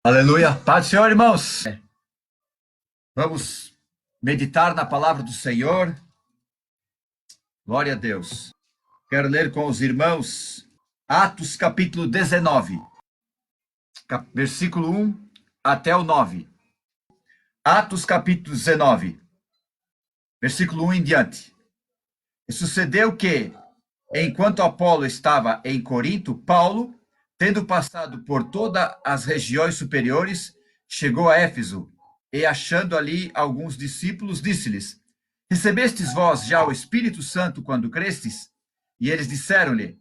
Aleluia. Paz do Senhor, irmãos. Vamos meditar na palavra do Senhor. Glória a Deus. Quero ler com os irmãos Atos capítulo 19, versículo 1 até o 9. Atos capítulo 19, versículo 1 em diante. E sucedeu que, enquanto Apolo estava em Corinto, Paulo, tendo passado por todas as regiões superiores, chegou a Éfeso, e achando ali alguns discípulos, disse-lhes: Recebestes vós já o Espírito Santo quando crestes? E eles disseram-lhe: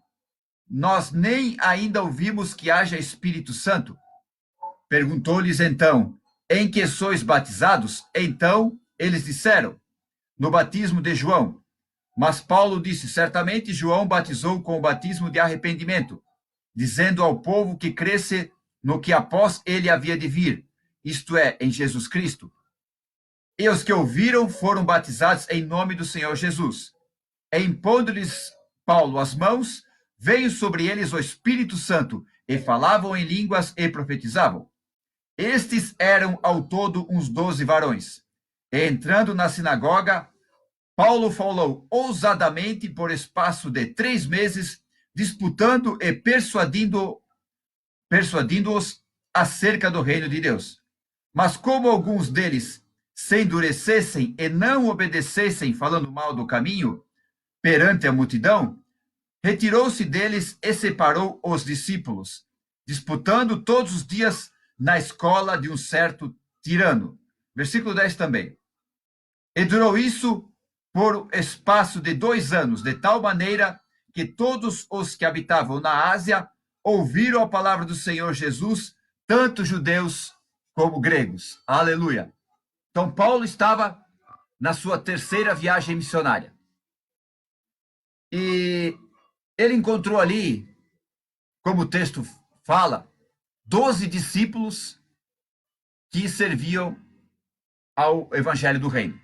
Nós nem ainda ouvimos que haja Espírito Santo. Perguntou-lhes então: Em que sois batizados? Então eles disseram: No batismo de João. Mas Paulo disse: Certamente João batizou com o batismo de arrependimento, dizendo ao povo que cresce no que após ele havia de vir, isto é, em Jesus Cristo. E os que ouviram foram batizados em nome do Senhor Jesus. E impondo-lhes Paulo as mãos, veio sobre eles o Espírito Santo, e falavam em línguas e profetizavam. Estes eram ao todo uns 12 varões. E entrando na sinagoga, Paulo falou ousadamente por espaço de 3 meses, disputando e persuadindo-os acerca do reino de Deus. Mas como alguns deles se endurecessem e não obedecessem, falando mal do caminho, perante a multidão, retirou-se deles e separou os discípulos, disputando todos os dias na escola de um certo tirano. Versículo 10 também. E durou isso por espaço de 2 anos, de tal maneira que todos os que habitavam na Ásia ouviram a palavra do Senhor Jesus, tanto judeus como gregos. Aleluia. Então, Paulo estava na sua 3ª viagem missionária. E ele encontrou ali, como o texto fala, 12 discípulos que serviam ao evangelho do reino.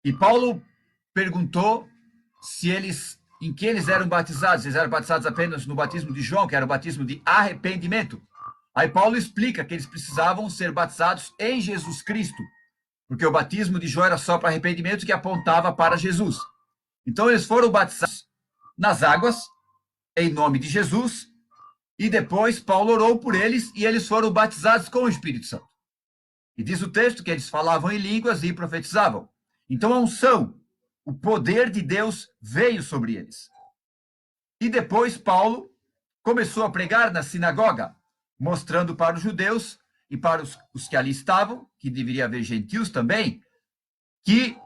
E Paulo perguntou se em que eles eram batizados. Eles eram batizados apenas no batismo de João, que era o batismo de arrependimento. Aí Paulo explica que eles precisavam ser batizados em Jesus Cristo, porque o batismo de João era só para arrependimento, que apontava para Jesus. Então eles foram batizados nas águas, em nome de Jesus, e depois Paulo orou por eles, e eles foram batizados com o Espírito Santo. E diz o texto que eles falavam em línguas e profetizavam. Então a unção, o poder de Deus veio sobre eles. E depois Paulo começou a pregar na sinagoga, mostrando para os judeus e para os que ali estavam, que deveria haver gentios também, que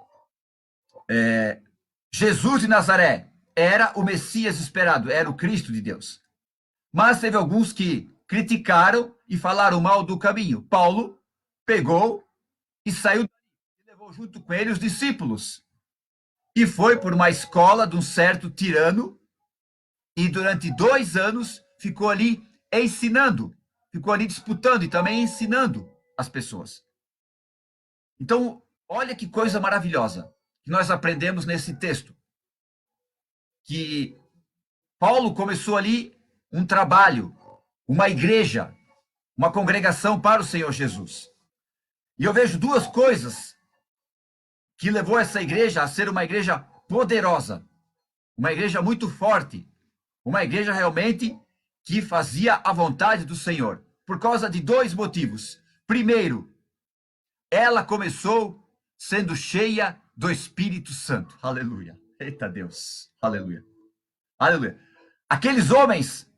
Jesus de Nazaré era o Messias esperado, era o Cristo de Deus. Mas teve alguns que criticaram e falaram mal do caminho. Paulo pegou e saiu e levou junto com ele os discípulos. E foi por uma escola de um certo tirano, e durante 2 anos ficou ali ensinando, ficou ali disputando e também ensinando as pessoas. Então, olha que coisa maravilhosa que nós aprendemos nesse texto. Que Paulo começou ali um trabalho, uma igreja, uma congregação para o Senhor Jesus. E eu vejo 2 coisas que levou essa igreja a ser uma igreja poderosa, uma igreja muito forte, uma igreja realmente que fazia a vontade do Senhor, por causa de 2 motivos. Primeiro, ela começou sendo cheia do Espírito Santo. Aleluia. Eita Deus. Aleluia. Aleluia. Aqueles homens,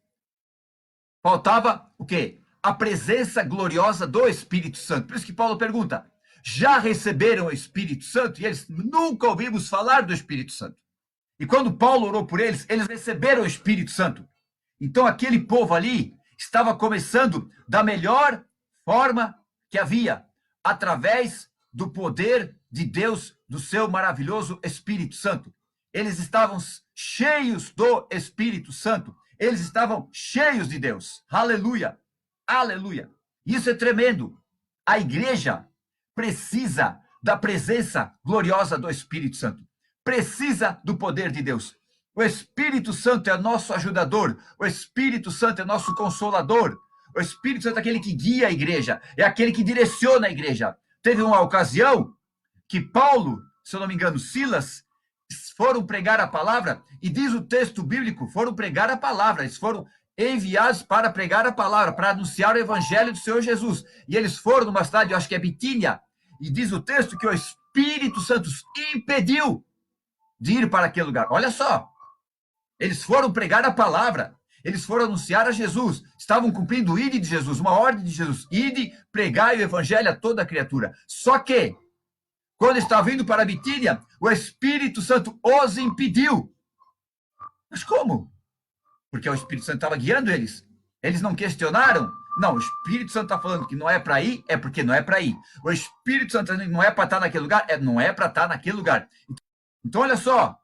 faltava o quê? A presença gloriosa do Espírito Santo. Por isso que Paulo pergunta: já receberam o Espírito Santo? E eles: nunca ouvimos falar do Espírito Santo. E quando Paulo orou por eles, eles receberam o Espírito Santo. Então aquele povo ali estava começando da melhor forma que havia, através do poder de Deus, do seu maravilhoso Espírito Santo. Eles estavam cheios do Espírito Santo. Eles estavam cheios de Deus. Aleluia! Aleluia! Isso é tremendo. A igreja precisa da presença gloriosa do Espírito Santo. Precisa do poder de Deus. O Espírito Santo é nosso ajudador. O Espírito Santo é nosso consolador. O O Espírito Santo é aquele que guia a igreja, é aquele que direciona a igreja. Teve uma ocasião que Paulo, se eu não me engano, Silas, foram pregar a palavra, e diz o texto bíblico, foram pregar a palavra, eles foram enviados para pregar a palavra, para anunciar o evangelho do Senhor Jesus. E eles foram numa cidade, eu acho que é Bitínia, e diz o texto que o Espírito Santo os impediu de ir para aquele lugar. Olha só, eles foram pregar a palavra, eles foram anunciar a Jesus, estavam cumprindo o ide de Jesus, uma ordem de Jesus, ide, pregai o evangelho a toda criatura. Só que, quando estavam indo para a Bitínia, o Espírito Santo os impediu. Mas como? Porque o Espírito Santo estava guiando eles. Eles não questionaram. Não, o Espírito Santo está falando que não é para ir, é porque não é para ir. O Espírito Santo não é para estar naquele lugar, não é para estar naquele lugar. Então, olha só,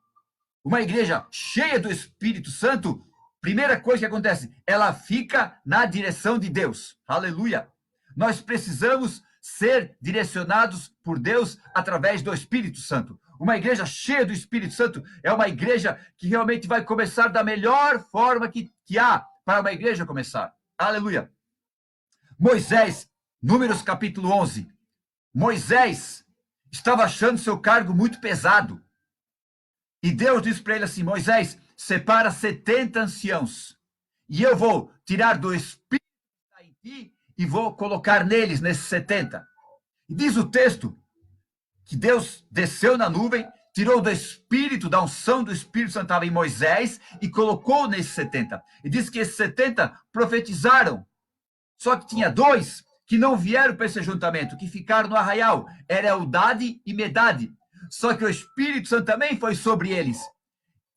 uma igreja cheia do Espírito Santo, primeira coisa que acontece, ela fica na direção de Deus. Aleluia! Nós precisamos ser direcionados por Deus através do Espírito Santo. Uma igreja cheia do Espírito Santo é uma igreja que realmente vai começar da melhor forma que há para uma igreja começar. Aleluia! Moisés, Números capítulo 11. Moisés estava achando seu cargo muito pesado. E Deus disse para ele assim, Moisés, separa 70 anciãos. E eu vou tirar do Espírito que está em ti e vou colocar neles, nesses 70. E diz o texto que Deus desceu na nuvem, tirou do Espírito, da unção do Espírito Santo estava em Moisés e colocou nesses 70. E diz que esses 70 profetizaram. Só que tinha 2 que não vieram para esse ajuntamento, que ficaram no arraial. Era Eldade e Medade. Só que o Espírito Santo também foi sobre eles.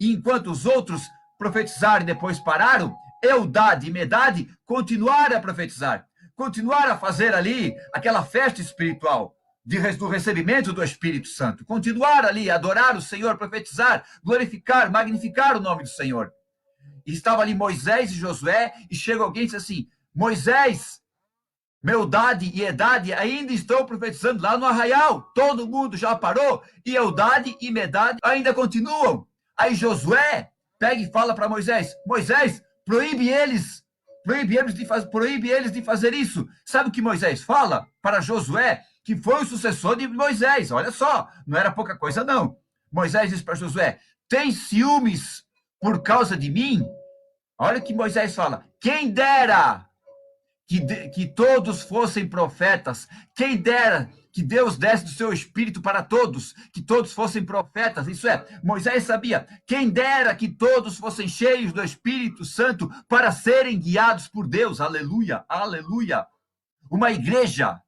E enquanto os outros profetizaram e depois pararam, Eldade e Medade continuaram a profetizar. Continuaram a fazer ali aquela festa espiritual do recebimento do Espírito Santo. Continuar ali a adorar o Senhor, profetizar, glorificar, magnificar o nome do Senhor. E estava ali Moisés e Josué, e chega alguém e diz assim, Moisés, Meldade e Edade ainda estão profetizando lá no arraial. Todo mundo já parou, e Eldade e Medade ainda continuam. Aí Josué pega e fala para Moisés, Moisés, proíbe eles de fazer isso. Sabe o que Moisés fala para Josué, que foi o sucessor de Moisés? Olha só, não era pouca coisa não. Moisés diz para Josué, tem ciúmes por causa de mim? Olha o que Moisés fala, quem dera que todos fossem profetas, quem dera que Deus desse do seu Espírito para todos, que todos fossem profetas, isso é, Moisés sabia, quem dera que todos fossem cheios do Espírito Santo para serem guiados por Deus, aleluia, aleluia. Uma igreja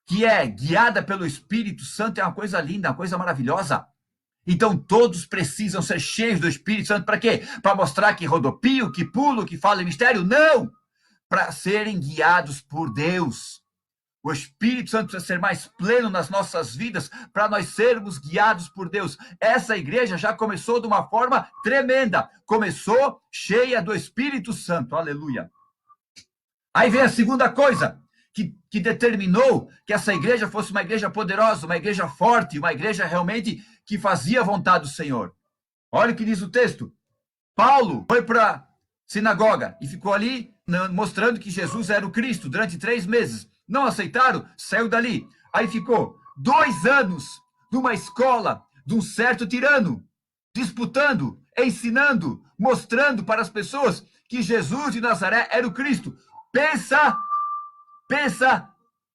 que é guiada pelo Espírito Santo é uma coisa linda, uma coisa maravilhosa. Então todos precisam ser cheios do Espírito Santo, para quê? Para mostrar que rodopio, que pulo, que fala em mistério? Não! Para serem guiados por Deus. O Espírito Santo precisa ser mais pleno nas nossas vidas para nós sermos guiados por Deus. Essa igreja já começou de uma forma tremenda. Começou cheia do Espírito Santo. Aleluia. Aí vem a segunda coisa que determinou que essa igreja fosse uma igreja poderosa, uma igreja forte, uma igreja realmente que fazia a vontade do Senhor. Olha o que diz o texto. Paulo foi para a sinagoga e ficou ali mostrando que Jesus era o Cristo durante 3 meses. Não aceitaram, saiu dali. Aí ficou 2 anos numa escola de um certo tirano, disputando, ensinando, mostrando para as pessoas que Jesus de Nazaré era o Cristo. Pensa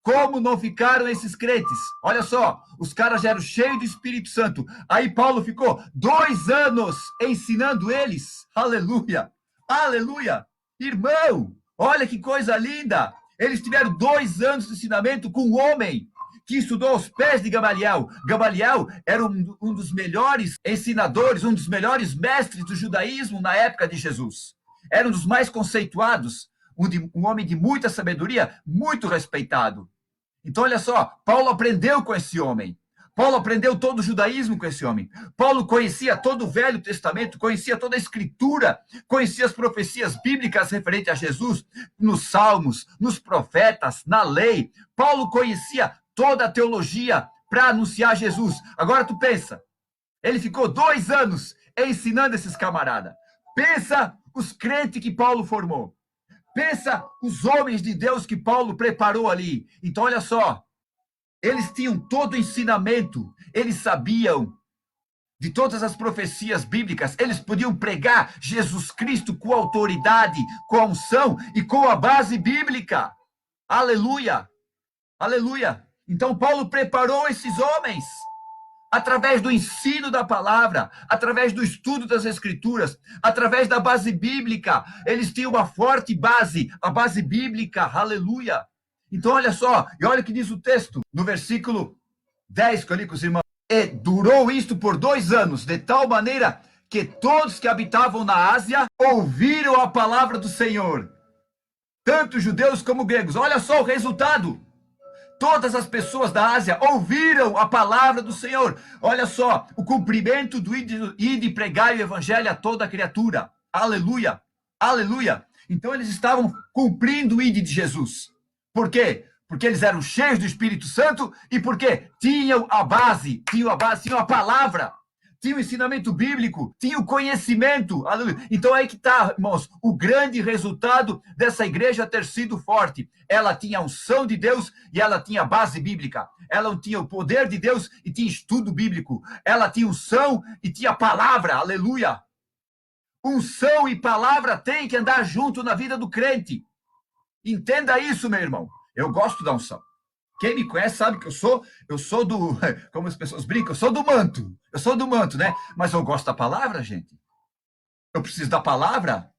como não ficaram esses crentes. Olha só, os caras já eram cheios do Espírito Santo. Aí Paulo ficou 2 anos ensinando eles. Aleluia, aleluia. Irmão, olha que coisa linda. Eles tiveram 2 anos de ensinamento com um homem que estudou aos pés de Gamaliel. Gamaliel era um dos melhores ensinadores, um dos melhores mestres do judaísmo na época de Jesus. Era um dos mais conceituados, um homem de muita sabedoria, muito respeitado. Então, olha só, Paulo aprendeu com esse homem. Paulo aprendeu todo o judaísmo com esse homem. Paulo conhecia todo o Velho Testamento, conhecia toda a Escritura, conhecia as profecias bíblicas referentes a Jesus, nos Salmos, nos profetas, na lei. Paulo conhecia toda a teologia para anunciar Jesus. Agora tu pensa, ele ficou 2 anos ensinando esses camaradas. Pensa os crentes que Paulo formou. Pensa os homens de Deus que Paulo preparou ali. Então, olha só, eles tinham todo o ensinamento, eles sabiam de todas as profecias bíblicas, eles podiam pregar Jesus Cristo com autoridade, com a unção e com a base bíblica. Aleluia! Aleluia! Então Paulo preparou esses homens através do ensino da palavra, através do estudo das escrituras, através da base bíblica. Eles tinham uma forte base, a base bíblica. Aleluia! Então olha só, e olha o que diz o texto no versículo 10 que eu li com os irmãos. E durou isto por 2 anos, de tal maneira que todos que habitavam na Ásia ouviram a palavra do Senhor, tanto judeus como gregos. Olha só o resultado. Todas as pessoas da Ásia ouviram a palavra do Senhor. Olha só, o cumprimento do ide e pregar o evangelho a toda criatura. Aleluia, aleluia. Então eles estavam cumprindo o ide de Jesus. Por quê? Porque eles eram cheios do Espírito Santo e porque tinham a base, tinham a palavra, tinham o ensinamento bíblico, tinham o conhecimento. Aleluia. Então aí que está, irmãos, o grande resultado dessa igreja ter sido forte. Ela tinha a unção de Deus e ela tinha a base bíblica. Ela tinha o poder de Deus e tinha estudo bíblico. Ela tinha unção e tinha palavra. Aleluia. Unção e palavra têm que andar junto na vida do crente. Entenda isso, meu irmão. Eu gosto da unção. Quem me conhece sabe que eu sou do, como as pessoas brincam, eu sou do manto, né? Mas eu gosto da palavra, gente. Eu preciso da palavra,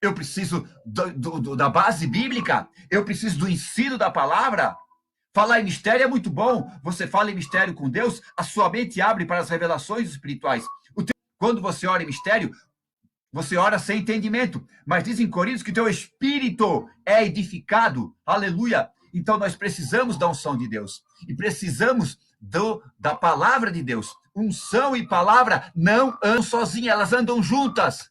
eu preciso da base bíblica, eu preciso do ensino da palavra. Falar em mistério é muito bom. Você fala em mistério com Deus, a sua mente abre para as revelações espirituais. Quando você ora em mistério, você ora sem entendimento. Mas diz em Coríntios que o teu espírito é edificado. Aleluia. Então, nós precisamos da unção de Deus. E precisamos da palavra de Deus. Unção e palavra não andam sozinhas, elas andam juntas.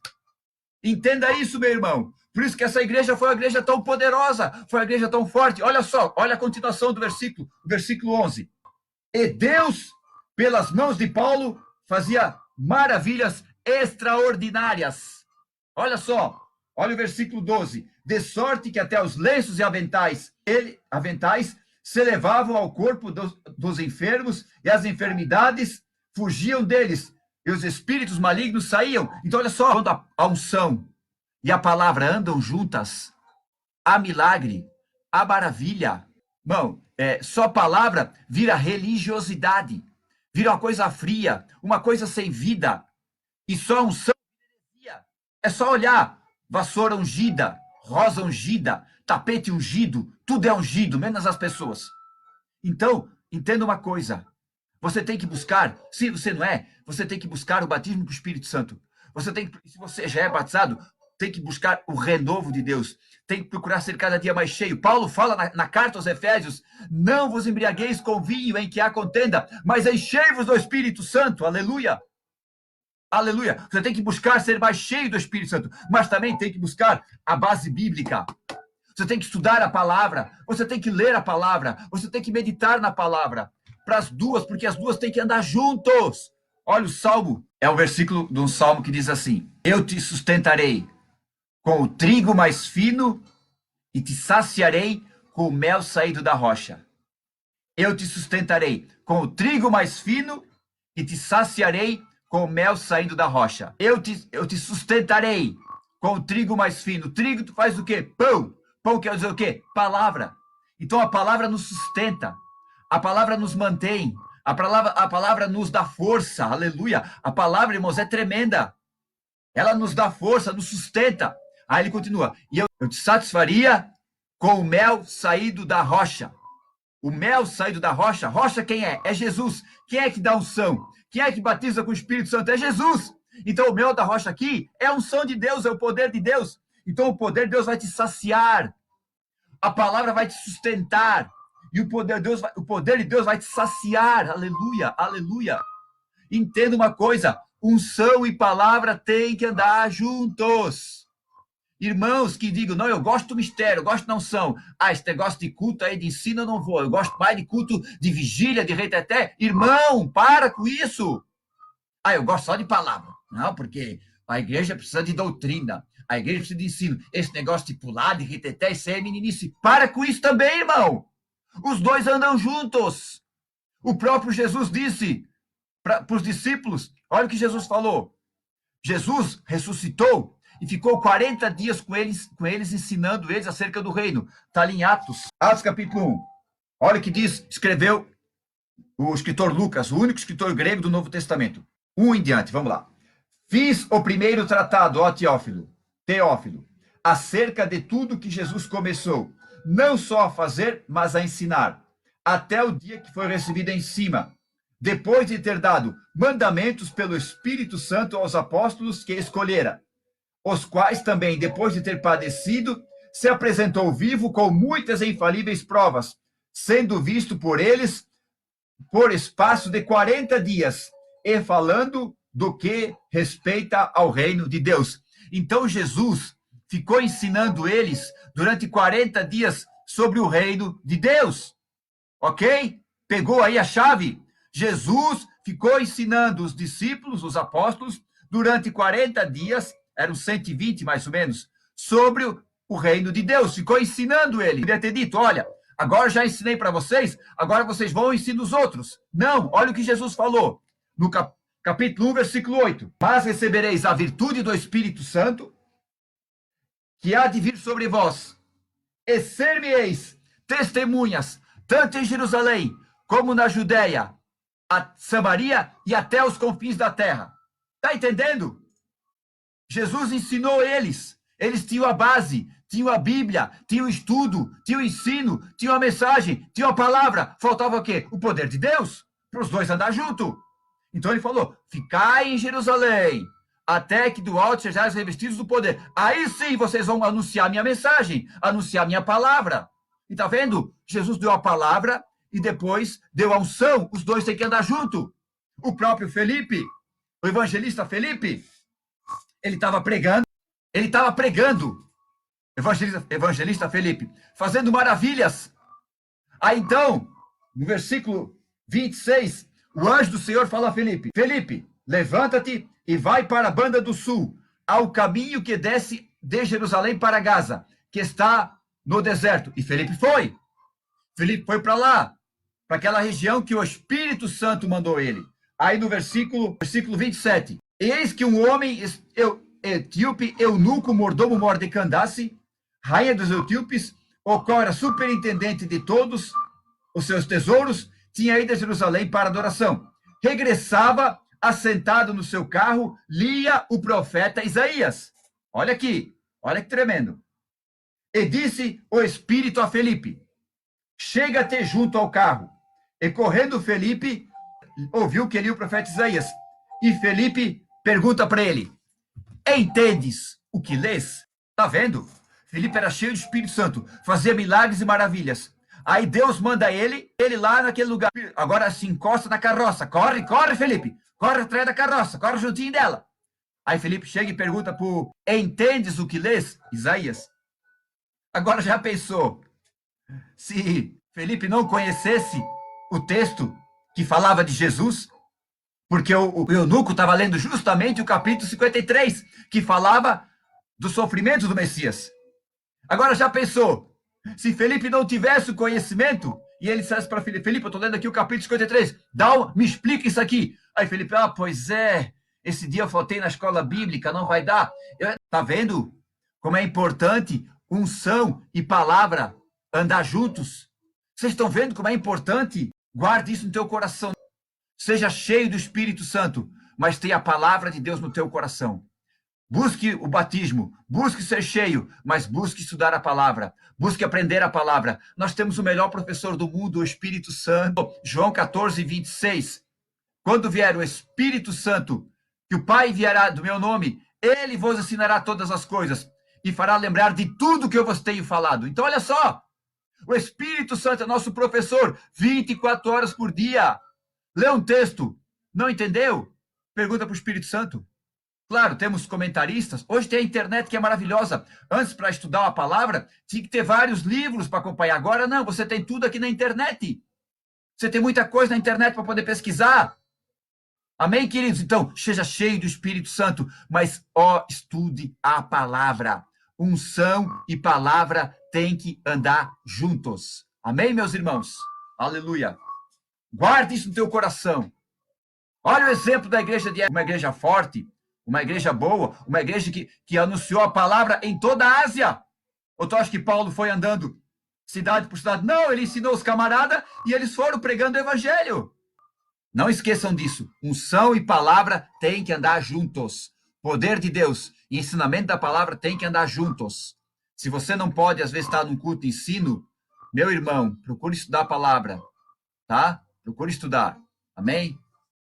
Entenda isso, meu irmão. Por isso que essa igreja foi uma igreja tão poderosa, foi uma igreja tão forte. Olha só, olha a continuação do versículo 11. E Deus, pelas mãos de Paulo, fazia maravilhas extraordinárias. Olha só, olha o versículo 12. De sorte que até os lenços e aventais se levavam ao corpo dos enfermos e as enfermidades fugiam deles e os espíritos malignos saíam. Então, olha só, quando a unção e a palavra andam juntas, há milagre, há maravilha. Irmão, só palavra vira religiosidade, vira uma coisa fria, uma coisa sem vida. E só unção é só olhar, vassoura ungida, rosa ungida, tapete ungido, tudo é ungido, menos as pessoas. Então, entenda uma coisa, você tem que buscar, se você não é, você tem que buscar o batismo com o Espírito Santo. Se você já é batizado, tem que buscar o renovo de Deus, tem que procurar ser cada dia mais cheio. Paulo fala na carta aos Efésios, não vos embriagueis com vinho em que há contenda, mas enchei-vos do Espírito Santo, aleluia. Aleluia. Você tem que buscar ser mais cheio do Espírito Santo, mas também tem que buscar a base bíblica. Você tem que estudar a palavra, você tem que ler a palavra, você tem que meditar na palavra. Para as duas, porque as duas têm que andar juntos. Olha o salmo, é o versículo de um salmo que diz assim: eu te sustentarei com o trigo mais fino e te saciarei com o mel saído da rocha. Eu te sustentarei com o trigo mais fino e te saciarei com o mel saindo da rocha. Eu te sustentarei com o trigo mais fino. Trigo tu faz o quê? Pão. Pão quer dizer o quê? Palavra. Então a palavra nos sustenta. A palavra nos mantém. A palavra nos dá força. Aleluia. A palavra, irmãos, é tremenda. Ela nos dá força, nos sustenta. Aí ele continua. E eu te satisfaria com o mel saído da rocha. O mel saído da rocha. Rocha quem é? É Jesus. Quem é que dá unção? Quem é que batiza com o Espírito Santo? É Jesus. Então, o mel da rocha aqui é a unção de Deus, é o poder de Deus. Então, o poder de Deus vai te saciar. A palavra vai te sustentar. E o poder de Deus vai te saciar. Aleluia, aleluia. Entenda uma coisa, unção e palavra têm que andar juntos. Irmãos que digam, não, eu gosto do mistério, eu gosto da unção. Esse negócio de culto aí, de ensino, eu não vou. Eu gosto mais de culto de vigília, de reteté. Irmão, para com isso. Eu gosto só de palavra. Não, porque a igreja precisa de doutrina. A igreja precisa de ensino. Esse negócio de pular, de reteté, isso aí é meninice. Para com isso também, irmão. Os dois andam juntos. O próprio Jesus disse para os discípulos, olha o que Jesus falou. Jesus ressuscitou e ficou 40 dias com eles ensinando eles acerca do reino. Está ali em Atos capítulo 1. Olha o que diz, escreveu o escritor Lucas, o único escritor grego do Novo Testamento. 1 em diante, vamos lá. Fiz o primeiro tratado, ó Teófilo, acerca de tudo que Jesus começou, não só a fazer, mas a ensinar, até o dia que foi recebido em cima, depois de ter dado mandamentos pelo Espírito Santo aos apóstolos que escolhera, os quais também, depois de ter padecido, se apresentou vivo com muitas e infalíveis provas, sendo visto por eles por espaço de 40 dias, e falando do que respeita ao reino de Deus. Então Jesus ficou ensinando eles durante 40 dias sobre o reino de Deus. Ok? Pegou aí a chave? Jesus ficou ensinando os discípulos, os apóstolos, durante 40 dias, eram 120 mais ou menos, sobre o reino de Deus. Ficou ensinando ele. Podia ter dito, olha, agora já ensinei para vocês, agora vocês vão e ensinam os outros. Não, olha o que Jesus falou no capítulo 1, versículo 8. Mas recebereis a virtude do Espírito Santo, que há de vir sobre vós, e ser-me-eis testemunhas, tanto em Jerusalém, como na Judéia, a Samaria e até os confins da terra. Está entendendo? Jesus ensinou eles. Eles tinham a base, tinham a Bíblia, tinham o estudo, tinham o ensino, tinham a mensagem, tinham a palavra. Faltava o quê? O poder de Deus, para os dois andar junto. Então ele falou, ficai em Jerusalém, até que do alto sejais revestidos do poder. Aí sim vocês vão anunciar minha mensagem, anunciar minha palavra. E tá vendo? Jesus deu a palavra e depois deu a unção. Os dois têm que andar junto. O próprio Felipe, o evangelista Felipe, ele estava pregando, evangelista Felipe, fazendo maravilhas. Aí então, no versículo 26, o anjo do Senhor fala a Felipe, Felipe, levanta-te e vai para a banda do sul, ao caminho que desce de Jerusalém para Gaza, que está no deserto. E Felipe foi. Felipe foi para lá, para aquela região que o Espírito Santo mandou ele. Aí no versículo 27, eis que um homem etíope, eunuco, mordomo mor de Candace, rainha dos etíopes, o qual era superintendente de todos os seus tesouros, tinha ido a Jerusalém para adoração. Regressava, assentado no seu carro, lia o profeta Isaías. Olha aqui, olha que tremendo. E disse o Espírito a Felipe, chega-te junto ao carro. E correndo Felipe, ouviu que lia o profeta Isaías. E Felipe pergunta para ele, entendes o que lês? Tá vendo? Felipe era cheio do Espírito Santo, fazia milagres e maravilhas. Aí Deus manda ele lá naquele lugar. Agora se encosta na carroça. Corre, corre, Felipe. Corre atrás da carroça, corre juntinho dela. Aí Felipe chega e pergunta pro, entendes o que lês? Isaías. Agora já pensou, se Felipe não conhecesse o texto que falava de Jesus, porque o eunuco estava lendo justamente o capítulo 53, que falava do sofrimento do Messias. Agora já pensou, se Felipe não tivesse o conhecimento, e ele dissesse para Felipe, eu estou lendo aqui o capítulo 53, me explica isso aqui. Aí Felipe, pois é, esse dia eu faltei na escola bíblica, não vai dar. Tá vendo como é importante unção e palavra andar juntos? Vocês estão vendo como é importante? Guarde isso no teu coração. Seja cheio do Espírito Santo, mas tenha a palavra de Deus no teu coração. Busque o batismo, busque ser cheio, mas busque estudar a palavra, busque aprender a palavra. Nós temos o melhor professor do mundo, o Espírito Santo. João 14, 26. Quando vier o Espírito Santo, que o Pai enviará do meu nome, ele vos ensinará todas as coisas e fará lembrar de tudo que eu vos tenho falado. Então, olha só, o Espírito Santo é nosso professor 24 horas por dia. Lê um texto, não entendeu? Pergunta para o Espírito Santo. Claro, temos comentaristas. Hoje tem a internet que é maravilhosa. Antes, para estudar a palavra, tinha que ter vários livros para acompanhar. Agora não, você tem tudo aqui na internet. Você tem muita coisa na internet para poder pesquisar. Amém, queridos? Então, seja cheio do Espírito Santo, mas, ó, estude a palavra. Unção e palavra têm que andar juntos. Amém, meus irmãos? Aleluia. Guarde isso no teu coração. Olha o exemplo da igreja de uma igreja forte, uma igreja boa, uma igreja que anunciou a palavra em toda a Ásia. Ou tu acha que Paulo foi andando cidade por cidade? Não, ele ensinou os camaradas e eles foram pregando o evangelho. Não esqueçam disso. Unção e palavra têm que andar juntos. Poder de Deus e ensinamento da palavra têm que andar juntos. Se você não pode, às vezes, estar num culto de ensino, meu irmão, procure estudar a palavra, tá? Procure estudar. Amém?